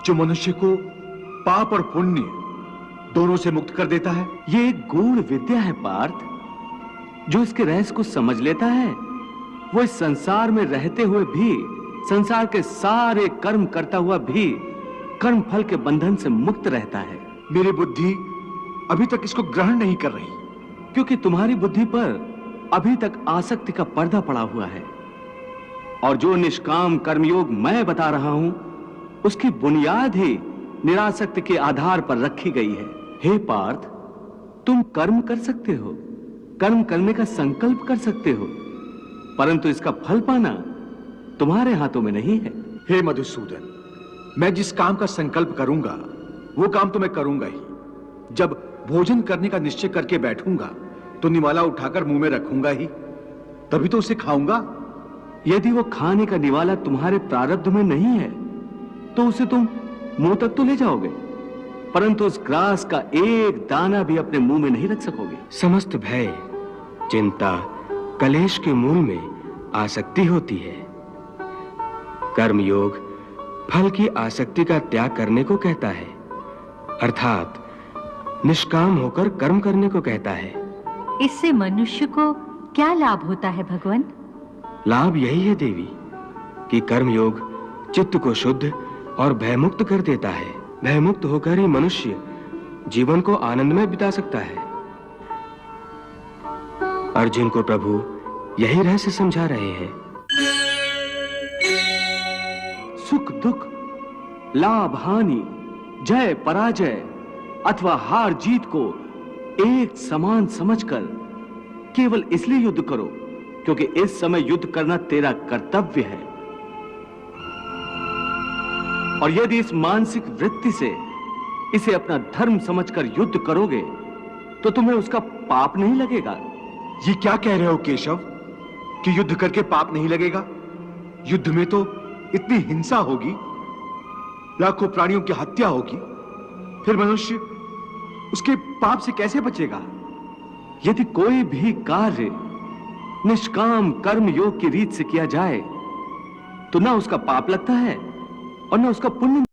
जो मनुष्य को पाप और पुण्य दोनों से मुक्त कर देता है। ये एक गूढ़ विद्या है पार्थ। जो इसके रहस्य को समझ लेता है वो इस संसार में रहते हुए भी, संसार के सारे कर्म करता हुआ भी कर्म फल के बंधन से मुक्त रहता है। मेरी बुद्धि अभी तक इसको ग्रहण नहीं कर रही, क्योंकि तुम्हारी बुद्धि पर अभी तक आसक्ति का पर्दा पड़ा हुआ है। और जो निष्काम कर्मयोग मैं बता रहा हूं उसकी बुनियाद ही निरासक्ति के आधार पर रखी गई है। हे पार्थ, तुम कर्म कर सकते हो, कर्म करने का संकल्प कर सकते हो, परंतु इसका फल पाना तुम्हारे हाथों में नहीं है। हे मधुसूदन, मैं जिस काम का संकल्प करूंगा वो काम तो मैं करूंगा ही। जब भोजन करने का निश्चय करके बैठूंगा तो निवाला उठाकर मुंह में रखूंगा ही, तभी तो उसे खाऊंगा। यदि वो खाने का निवाला तुम्हारे प्रारब्ध में नहीं है तो उसे तुम मुंह तक तो ले जाओगे, परंतु उस ग्रास का एक दाना भी अपने मुंह में नहीं रख सकोगे। समस्त भय, चिंता, कलेश के मूल में आसक्ति होती है। कर्मयोग फल की आसक्ति का त्याग करने को कहता है, अर्थात निष्काम होकर कर्म करने को कहता है। इससे मनुष्य को क्या लाभ होता है भगवान? लाभ यही है देवी कि कर्मयोग चित्त को शुद्ध और भयमुक्त कर देता है। भयमुक्त होकर ही मनुष्य जीवन को आनंद में बिता सकता है। अर्जुन को प्रभु यही रहस्य समझा रहे हैं। सुख दुख, लाभ हानि, जय पराजय अथवा हार जीत को एक समान समझकर केवल इसलिए युद्ध करो क्योंकि इस समय युद्ध करना तेरा कर्तव्य है। और यदि इस मानसिक वृत्ति से इसे अपना धर्म समझकर युद्ध करोगे तो तुम्हें उसका पाप नहीं लगेगा। ये क्या कह रहे हो केशव कि युद्ध करके पाप नहीं लगेगा? युद्ध में तो इतनी हिंसा होगी, लाखों प्राणियों की हत्या होगी, फिर मनुष्य उसके पाप से कैसे बचेगा? यदि कोई भी कार्य निष्काम कर्म योग की रीत से किया जाए तो ना उसका पाप लगता है और ना उसका पुण्य